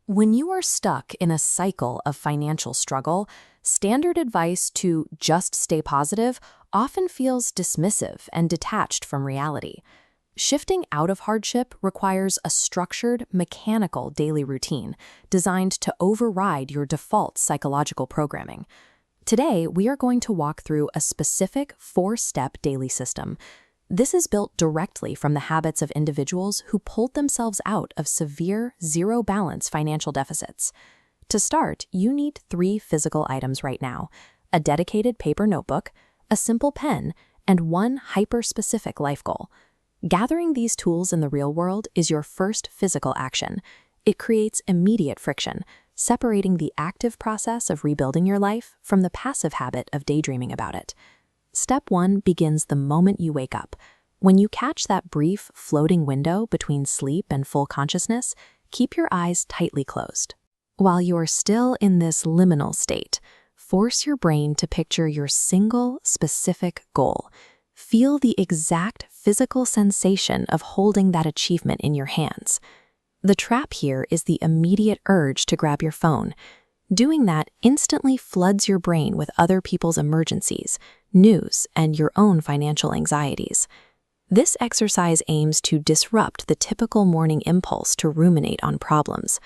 When you are stuck in a cycle of financial struggle, standard advice to just stay positive often feels dismissive and detached from reality. Shifting out of hardship requires a structured, mechanical daily routine designed to override your default psychological programming. Today, we are going to walk through a specific four-step daily system. This is built directly from the habits of individuals who pulled themselves out of severe, zero-balance financial deficits. To start, you need three physical items right now: a dedicated paper notebook, a simple pen, and one hyper-specific life goal. Gathering these tools in the real world is your first physical action. It creates immediate friction, separating the active process of rebuilding your life from the passive habit of daydreaming about it. Step 1 begins the moment you wake up. When you catch that brief, floating window between sleep and full consciousness, keep your eyes tightly closed. While you're still in this liminal state, force your brain to picture your single, specific goal. Feel the exact physical sensation of holding that achievement in your hands. The trap here is the immediate urge to grab your phone. Doing that instantly floods your brain with other people's emergencies, news, and your own financial anxieties. This exercise aims to disrupt the typical morning impulse to ruminate on problems.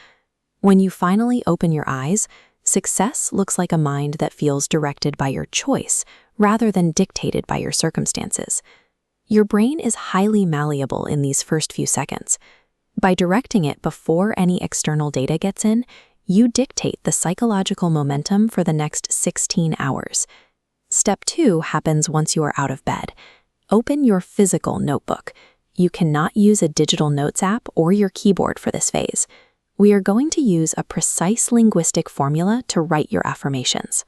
When you finally open your eyes, success looks like a mind that feels directed by your choice rather than dictated by your circumstances. Your brain is highly malleable in these first few seconds. By directing it before any external data gets in, you dictate the psychological momentum for the next 16 hours. Step 2 happens once you are out of bed. Open your physical notebook. You cannot use a digital notes app or your keyboard for this phase. We are going to use a precise linguistic formula to write your affirmations.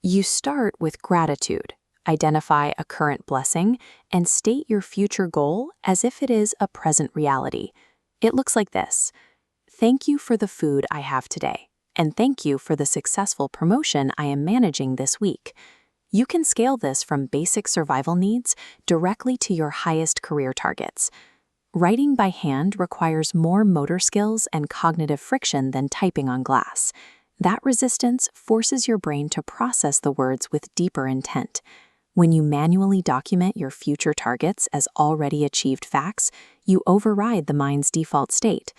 You start with gratitude. Identify a current blessing and state your future goal as if it is a present reality. It looks like this: thank you for the food I have today, and thank you for the successful promotion I am managing this week. You can scale this from basic survival needs directly to your highest career targets. Writing by hand requires more motor skills and cognitive friction than typing on glass. That resistance forces your brain to process the words with deeper intent. When you manually document your future targets as already achieved facts, you override the mind's default state.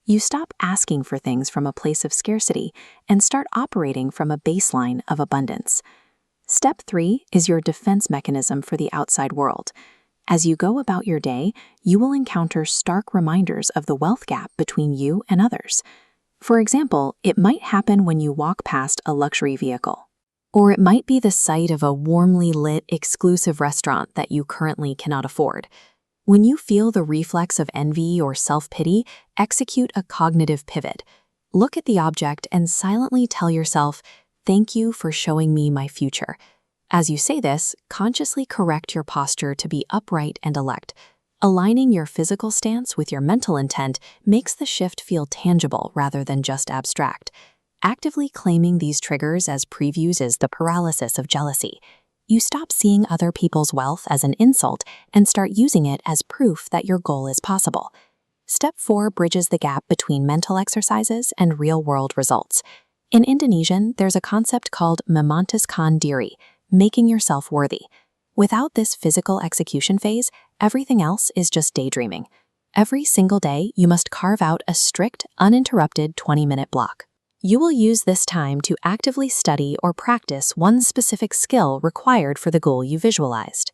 You stop asking for things from a place of scarcity and start operating from a baseline of abundance. Step 3 is your defense mechanism for the outside world. As you go about your day, you will encounter stark reminders of the wealth gap between you and others. For example, it might happen when you walk past a luxury vehicle. Or it might be the sight of a warmly lit, exclusive restaurant that you currently cannot afford. When you feel the reflex of envy or self-pity, execute a cognitive pivot. Look at the object and silently tell yourself, "Thank you for showing me my future." As you say this, consciously correct your posture to be upright and erect. Aligning your physical stance with your mental intent makes the shift feel tangible rather than just abstract. Actively claiming these triggers as previews is the paralysis of jealousy. You stop seeing other people's wealth as an insult and start using it as proof that your goal is possible. Step 4 bridges the gap between mental exercises and real-world results. In Indonesian, there's a concept called memantaskan diri, making yourself worthy. Without this physical execution phase, everything else is just daydreaming. Every single day, you must carve out a strict, uninterrupted 20-minute block. You will use this time to actively study or practice one specific skill required for the goal you visualized.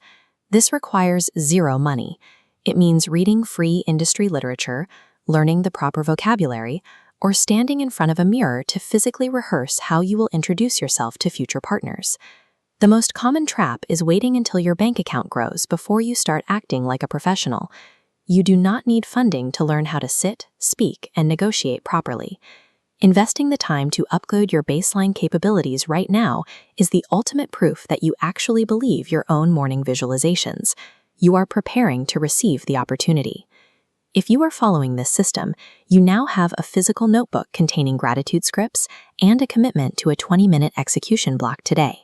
This requires zero money. It means reading free industry literature, learning the proper vocabulary, or standing in front of a mirror to physically rehearse how you will introduce yourself to future partners. The most common trap is waiting until your bank account grows before you start acting like a professional. You do not need funding to learn how to sit, speak, and negotiate properly. Investing the time to upload your baseline capabilities right now is the ultimate proof that you actually believe your own morning visualizations. You are preparing to receive the opportunity. If you are following this system, you now have a physical notebook containing gratitude scripts and a commitment to a 20-minute execution block today.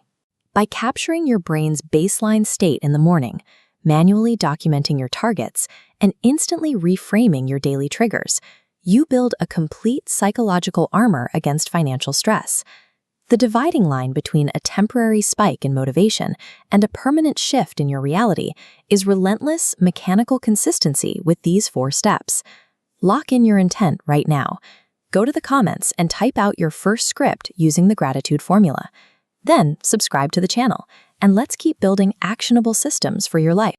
By capturing your brain's baseline state in the morning, manually documenting your targets, and instantly reframing your daily triggers, you build a complete psychological armor against financial stress. The dividing line between a temporary spike in motivation and a permanent shift in your reality is relentless, mechanical consistency with these 4 steps. Lock in your intent right now. Go to the comments and type out your first script using the gratitude formula. Then subscribe to the channel, and let's keep building actionable systems for your life.